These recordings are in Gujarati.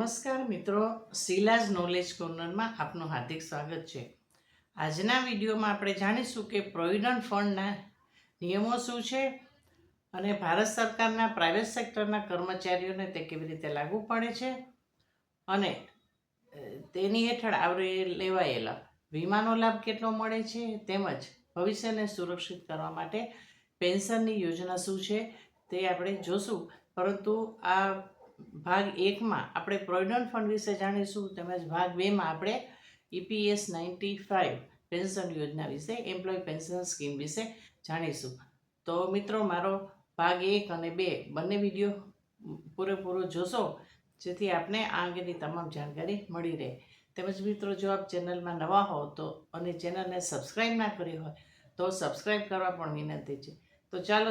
નમસ્કાર મિત્રો, શીલાઝ નોલેજ કોર્નરમાં આપનું હાર્દિક સ્વાગત છે। આજના વિડીયોમાં આપણે જાણીશું કે પ્રોવિડન્ટ ફંડના નિયમો શું છે અને ભારત સરકારના પ્રાઇવેટ સેક્ટરના કર્મચારીઓને તે કેવી રીતે લાગુ પડે છે અને તેની હેઠળ આવરી લેવાયેલા વીમાનો લાભ કેટલો મળે છે, તેમજ ભવિષ્યને સુરક્ષિત કરવા માટે પેન્શનની યોજના શું છે તે આપણે જોશું। પરંતુ આ ભાગ 1માં આપણે પ્રોવિડન્ટ ફંડ વિશે જાણીશું, તેમજ ભાગ 2માં આપણે EPS 95 પેન્શન યોજના વિશે, એમ્પ્લોય પેન્શન સ્કીમ વિશે જાણીશું। તો મિત્રો, મારો ભાગ 1 અને 2 બંને વિડીયો પૂરેપૂરો જોશો જેથી આપને આ અંગેની તમામ જાણકારી મળી રહે। તેમજ મિત્રો, જો આપ ચેનલમાં નવા હો તો અને ચેનલને સબસ્ક્રાઈબ ના કરી હોય તો સબસ્ક્રાઈબ કરવા પણ વિનંતી છે। તો ચાલો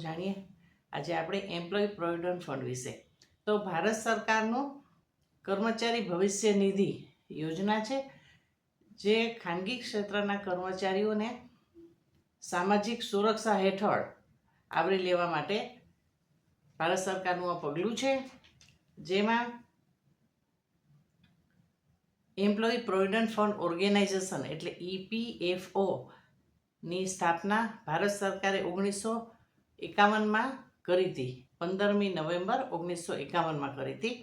જાણીએ આજે આપણે એમ્પ્લોય પ્રોવિડન્ટ ફંડ વિશે। તો ભારત સરકારનું કર્મચારી ભવિષ્ય નિધિ યોજના છે, જે ખાનગી ક્ષેત્રના કર્મચારીઓને સામાજિક સુરક્ષા હેઠળ આવરી લેવા માટે ભારત સરકારનું આ પગલું છે, જેમાં એમ્પ્લોય પ્રોવિડન્ટ ફંડ ઓર્ગેનાઇઝેશન એટલે EPFO ની સ્થાપના ભારત સરકારે 1951માં કરી હતી। 15મી નવેમ્બર 1951માં કરી હતી।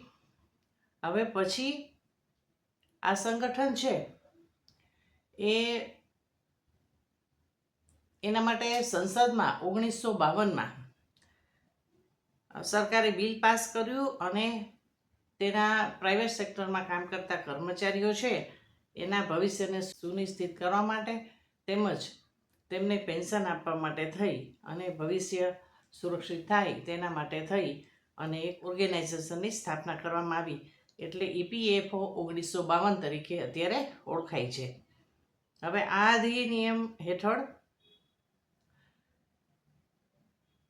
હવે પછી આ સંગઠન છે એના માટે સંસદમાં 1952માં સરકારે બિલ પાસ કર્યું અને તેના પ્રાઇવેટ સેક્ટરમાં કામ કરતા કર્મચારીઓ છે એના ભવિષ્યને સુનિશ્ચિત કરવા માટે તેમજ તેમને પેન્શન આપવા માટે થઈ અને ભવિષ્ય સુરક્ષિત થાય તેના માટે થઈ અને એક ઓર્ગેનાઇઝેશનની સ્થાપના કરવામાં આવી, એટલે EPFO 1952 તરીકે અત્યારે ઓળખાય છે। હવે આ અધિનિયમ હેઠળ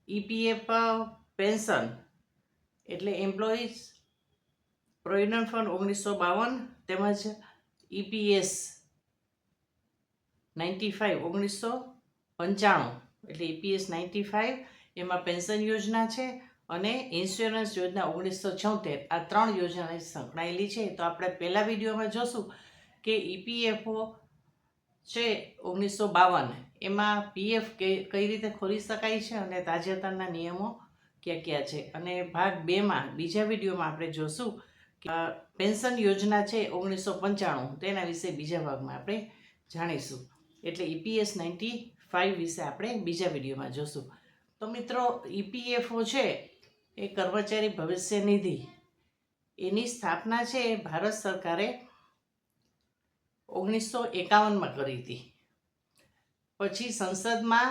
EPF પેન્શન એટલે એમ્પ્લોઈઝ પ્રોવિડન્ટ ફંડ 1952 તેમજ EPS 95 1995 એટલે EPS 95 એમાં પેન્શન યોજના છે અને ઇન્સ્યોરન્સ યોજના 1976 આ ત્રણ યોજના સંકળાયેલી છે। તો આપણે પહેલા વિડીયોમાં જોશું કે EPFO છે 1952 એમાં PF કઈ રીતે ખોલી શકાય છે અને તાજેતરના નિયમો ક્યાં છે, અને ભાગ 2માં બીજા વિડીયોમાં આપણે જોશું કે પેન્શન યોજના છે 1995 તેના વિશે બીજા ભાગમાં આપણે જાણીશું, એટલે EPS 95 વિશે આપણે બીજા વિડીયોમાં જોશું। તો મિત્રો, EPFO છે એ કર્મચારી ભવિષ્ય નિધિ એની સ્થાપના છે ભારત સરકારે 1951માં કરી હતી। પછી સંસદમાં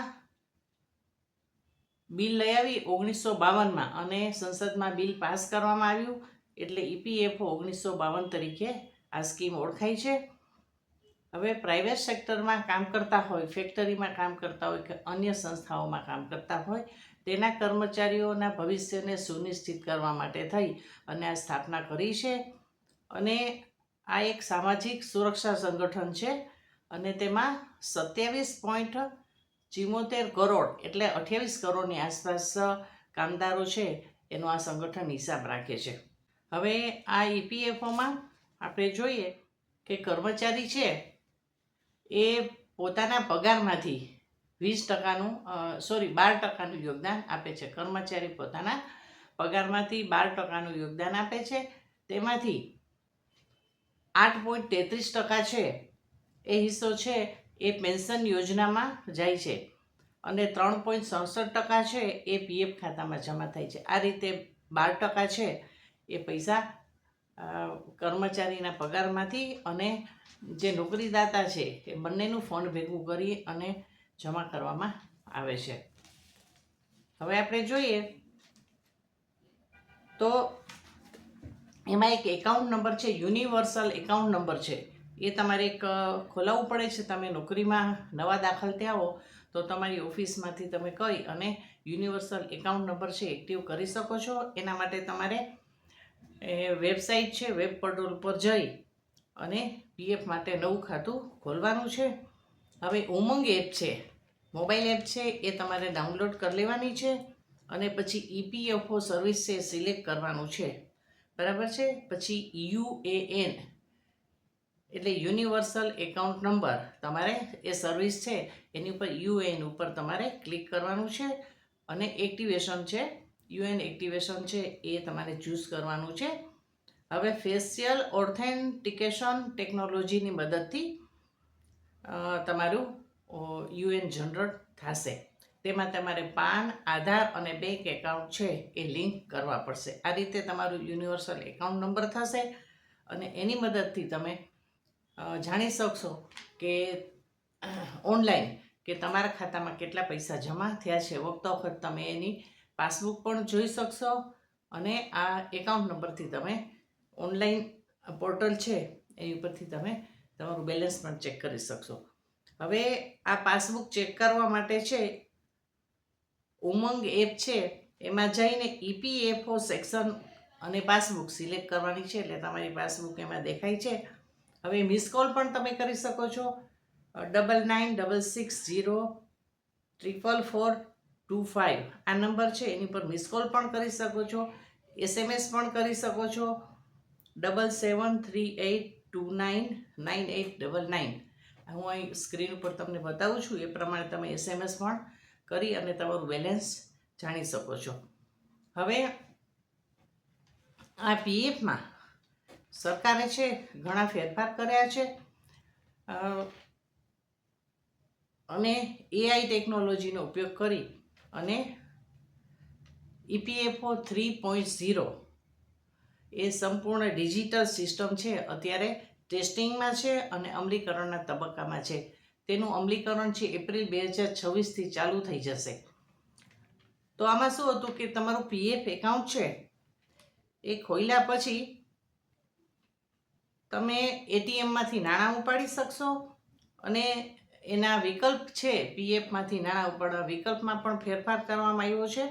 બિલ લઈ આવી 1952માં અને સંસદમાં બિલ પાસ કરવામાં આવ્યું, એટલે EPFO 1952 તરીકે આ સ્કીમ ઓળખાય છે। હવે પ્રાઇવેટ સેક્ટરમાં કામ કરતા હોય, ફેક્ટરીમાં કામ કરતા હોય કે અન્ય સંસ્થાઓમાં કામ કરતા હોય તેના કર્મચારીઓના ભવિષ્યને સુનિશ્ચિત કરવા માટે થઈ અને આ સ્થાપના કરી છે। અને આ એક સામાજિક સુરક્ષા સંગઠન છે અને તેમાં 27.74 કરોડ એટલે 28 કરોડની આસપાસ કામદારો છે એનો આ સંગઠન હિસાબ રાખે છે। હવે આ EPFOમાં આપણે જોઈએ કે કર્મચારી છે એ પોતાના પગારમાંથી 12% યોગદાન આપે છે। કર્મચારી પોતાના પગારમાંથી 12% યોગદાન આપે છે, તેમાંથી 8.33% છે એ હિસ્સો છે એ પેન્શન યોજનામાં જાય છે અને 3.67% છે એ PF ખાતામાં જમા થાય છે। આ રીતે 12% છે એ પૈસા કર્મચારીના પગારમાંથી અને જે નોકરીદાતા છે એ બંનેનું ફંડ ભેગું કરી અને જમા કરવામાં આવે છે। હવે આપણે જોઈએ તો એમાં એક એકાઉન્ટ નંબર છે, યુનિવર્સલ એકાઉન્ટ નંબર છે, એ તમારે એક ખોલાવવું પડે છે। તમે નોકરીમાં નવા દાખલ થયા હો તો તમારી ઓફિસમાંથી તમે કહી અને યુનિવર્સલ એકાઉન્ટ નંબર છે એક્ટિવ કરી શકો છો। એના માટે તમારે વેબસાઇટ છે, વેબ પોર્ટલ પર જઈ અને PF માટે નવું ખાતું ખોલવાનું છે। હવે ઉમંગ એપ છે, મોબાઈલ એપ છે, એ તમારે ડાઉનલોડ કરી લેવાની છે અને પછી EPFO સર્વિસ છે સિલેક્ટ કરવાનું છે। બરાબર છે. પછી UAN એટલે યુનિવર્સલ એકાઉન્ટ નંબર, તમારે એ સર્વિસ છે એની ઉપર UAN ઉપર તમારે ક્લિક કરવાનું છે અને એક્ટિવેશન છે, UN એક્ટિવેશન છે એ તમારે ચૂઝ કરવાનું છે. હવે ફેશિયલ ઓથેન્ટિકેશન ટેકનોલોજીની મદદથી તમારું UN જનરેટ થશે. તેમાં તમારે પાન, આધાર અને બેંક એકાઉન્ટ છે એ લિંક કરવા પડશે. આ રીતે તમારું યુનિવર્સલ એકાઉન્ટ નંબર થશે અને એની મદદથી તમે જાણી શકશો કે ઓનલાઈન કે તમારા ખાતામાં કેટલા પૈસા જમા થયા છે. વખત તમે એની પાસબુક પણ જોઈ શકશો અને આ એકાઉન્ટ નંબરથી તમે ઓનલાઈન પોર્ટલ છે એની ઉપરથી તમે તમારું બેલેન્સ પણ ચેક કરી શકશો. હવે આ પાસબુક ચેક કરવા માટે છે ઉમંગ એપ છે એમાં જઈને EPFO સેક્શન અને પાસબુક સિલેક્ટ કરવાની છે એટલે તમારી પાસબુક એમાં દેખાય છે. હવે મિસ કોલ પણ તમે કરી શકો છો 9966044425 આ નંબર છે એની પર મિસ કોલ પણ કરી શકો છો, SMS પણ કરી શકો છો 7738299899. હું અહીં સ્ક્રીન ઉપર તમને બતાવું છું એ પ્રમાણે તમે SMS પણ કરી અને તમારું બેલેન્સ જાણી શકો છો. હવે આ PFમાં સરકારે છે ઘણા ફેરફાર કર્યા છે અને AI ટેકનોલોજીનો ઉપયોગ કરી અને EPFO 3.0 એ સંપૂર્ણ ડિજિટલ સિસ્ટમ છે અત્યારે ટેસ્ટિંગમાં છે અને અમલીકરણના તબક્કામાં છે. તેનું અમલીકરણ છે એપ્રિલ 2026થી ચાલુ થઈ જશે. તો આમાં શું હતું કે તમારું PF એકાઉન્ટ છે એ ખોલ્યા પછી તમે ATMમાંથી નાણાં ઉપાડી શકશો અને એના વિકલ્પ છે PFમાંથી નાણાં ઉપાડવા વિકલ્પમાં પણ ફેરફાર કરવામાં આવ્યો છે.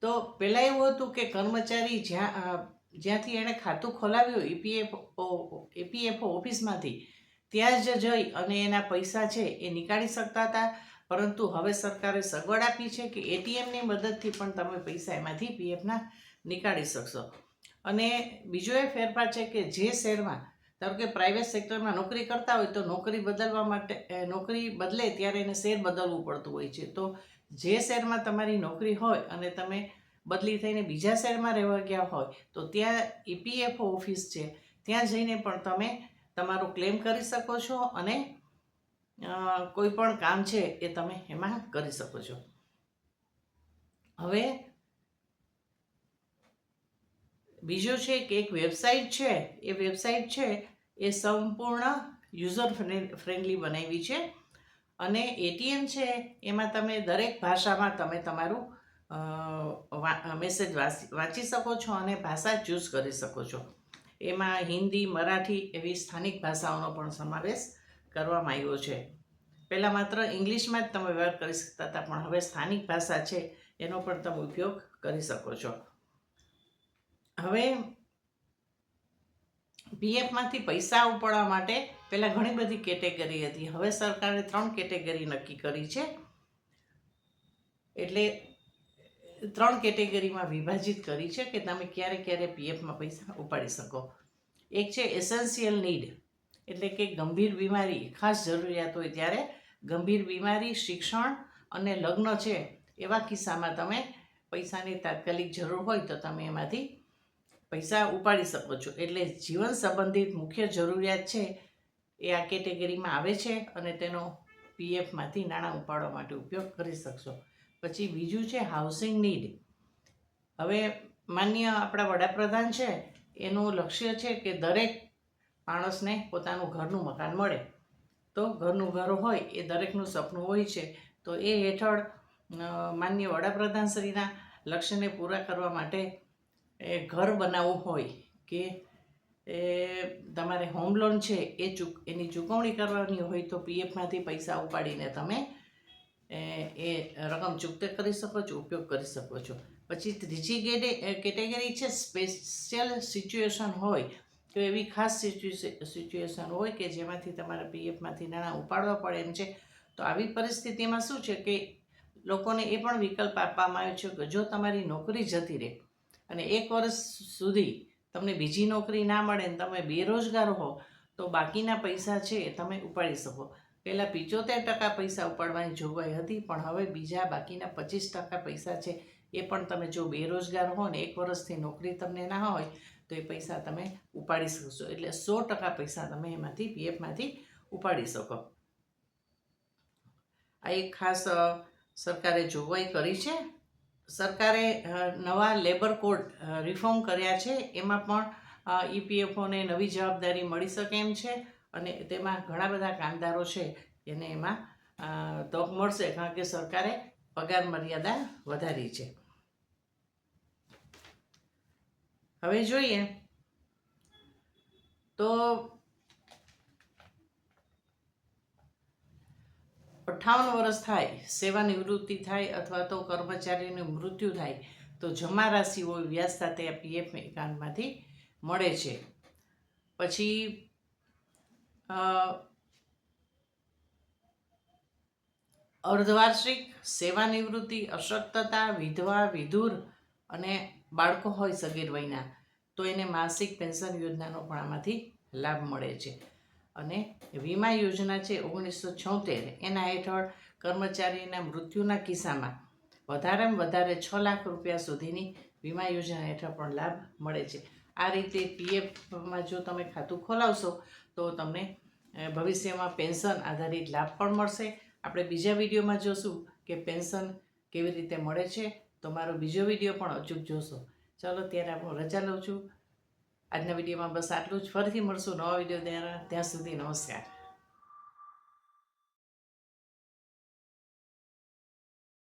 તો પહેલાં એવું હતું કે કર્મચારી જ્યાંથી એણે ખાતું ખોલાવ્યું EPFO ઓફિસમાંથી ત્યાં જ જઈ અને એના પૈસા છે એ નીકાળી શકતા હતા. પરંતુ હવે સરકારે સગવડ આપી છે કે ATMની મદદથી પણ તમે પૈસા એમાંથી PFના નીકાળી શકશો. અને બીજો એ ફેરફાર છે કે જે શહેરમાં ધારો કે પ્રાઇવેટ સેક્ટરમાં નોકરી કરતા હોય તો નોકરી બદલવા માટે નોકરી બદલે ત્યારે એને શહેર બદલવું પડતું હોય છે. તો જે શહેરમાં તમારી નોકરી હોય અને તમે બદલી થઈને બીજા શહેરમાં રહેવા ગયા હોય તો ત્યાં EPFO ઓફિસ છે ત્યાં જઈને પણ તમે તમારું ક્લેમ કરી શકો છો અને કોઈ પણ કામ છે એ તમે એમાં કરી શકો છો. હવે બીજો છે કે એક વેબસાઇટ છે એ વેબસાઇટ છે એ સંપૂર્ણ યુઝર ફ્રેન્ડલી બનાવી છે અને ATM છે એમાં તમે દરેક ભાષામાં તમે તમારું મેસેજ વાંચી શકો છો અને ભાષા ચૂઝ કરી શકો છો. એમાં હિન્દી, મરાઠી એવી સ્થાનિક ભાષાઓનો પણ સમાવેશ કરવામાં આવ્યો છે. પહેલાં માત્ર ઇંગ્લિશમાં જ તમે વ્યવહાર કરી શકતા હતા પણ હવે સ્થાનિક ભાષા છે એનો પણ તમે ઉપયોગ કરી શકો છો. હવે PFમાંથી પૈસા ઉપાડવા માટે પહેલાં ઘણી બધી કેટેગરી હતી, હવે સરકારે 3 કેટેગરી નક્કી કરી છે. એટલે 3 કેટેગરીમાં વિભાજિત કરી છે કે તમે ક્યારે ક્યારે PFમાં પૈસા ઉપાડી શકો. એક છે એસેન્શિયલ નીડ એટલે કે ગંભીર બીમારી, ખાસ જરૂરિયાત હોય ત્યારે ગંભીર બીમારી, શિક્ષણ અને લગ્ન છે એવા કિસ્સામાં તમે પૈસાની તાત્કાલિક જરૂર હોય તો તમે એમાંથી પૈસા ઉપાડી શકો છો. એટલે જીવન સંબંધિત મુખ્ય જરૂરિયાત છે એ આ કેટેગરીમાં આવે છે અને તેનો PFમાંથી નાણાં ઉપાડવા માટે ઉપયોગ કરી શકશો. પછી બીજું છે હાઉસિંગ નીડ. હવે માન્ય આપણા વડાપ્રધાન છે એનું લક્ષ્ય છે કે દરેક માણસને પોતાનું ઘરનું મકાન મળે. તો ઘરનું ઘર હોય એ દરેકનું સપનું હોય છે. તો એ હેઠળ માન્ય વડાપ્રધાનશ્રીના લક્ષ્યને પૂરા કરવા માટે ઘર બનાવવું હોય કે તમારે હોમ લોન છે એની ચૂકવણી કરવાની હોય તો PFમાંથી પૈસા ઉપાડીને તમે એ રકમ ચૂકતે કરી શકો છો, ઉપયોગ કરી શકો છો. પછી ત્રીજી કેટેગરી છે સ્પેશિયલ સિચ્યુએશન હોય તો એવી ખાસ સિચ્યુએશન હોય કે જેમાંથી તમારે PFમાંથી નાણાં ઉપાડવા પડે એમ છે. તો આવી પરિસ્થિતિમાં શું છે કે લોકોને એ પણ વિકલ્પ આપવામાં આવ્યો છે કે જો તમારી નોકરી જતી રહે અને 1 વર્ષ સુધી તમને બીજી નોકરી ના મળે ને તમે બેરોજગાર હો તો બાકીના પૈસા છે એ તમે ઉપાડી શકો. પહેલાં 75% પૈસા ઉપાડવાની જોગવાઈ હતી, પણ હવે બીજા બાકીના 25% પૈસા છે એ પણ તમે જો બેરોજગાર હો ને 1 વર્ષથી નોકરી તમને ના હોય તો એ પૈસા તમે ઉપાડી શકશો. એટલે 100% પૈસા તમે એમાંથી પીએફમાંથી ઉપાડી શકો. આ એક ખાસ સરકારે જોગવાઈ કરી છે. સરકારે નવા લેબર કોડ રિફોર્મ કર્યા છે. એમાં પણ ઈપીએફઓને નવી જવાબદારી મળી શકે એમ છે, અને તેમાં ઘણા બધા કામદારો છે એને એમાં તક મળશે, કારણ કે સરકારે પગાર મર્યાદા વધારી છે. હવે જોઈએ તો 58 વર્ષ થાય, સેવાનિવૃત્તિ થાય અથવા તો કર્મચારીનું મૃત્યુ થાય તો જમા રાશિઓ વ્યાજ સાથે આ પીએફ એકાઉન્ટમાંથી મળે છે. પછી અર્ધવાર્ષિક, સેવાનિવૃત્તિ, અશક્તતા, વિધવા, વિધુર અને બાળકો હોય સગીર વયના તો એને માસિક પેન્શન યોજનાનો પણ આમાંથી લાભ મળે છે. અને વીમા યોજના છે 1976, એના હેઠળ કર્મચારીના મૃત્યુના કિસ્સામાં વધારેમાં વધારે 6 લાખ રૂપિયા સુધીની વીમા યોજના હેઠળ પણ લાભ મળે છે. આ રીતે પીએફમાં જો તમે ખાતું ખોલાવશો તો તમને ભવિષ્યમાં પેન્શન આધારિત લાભ પણ મળશે. આપણે બીજા વિડીયોમાં જોશું કે પેન્શન કેવી રીતે મળે છે, તો મારો બીજો વિડીયો પણ અચૂક જોશો. ચાલો ત્યારે હું રજા લઉં છું. આજના વિડીયોમાં બસ આટલું જ. ફરીથી મળશું નવા વિડીયો દ્વારા. ત્યાં સુધી નમસ્કાર.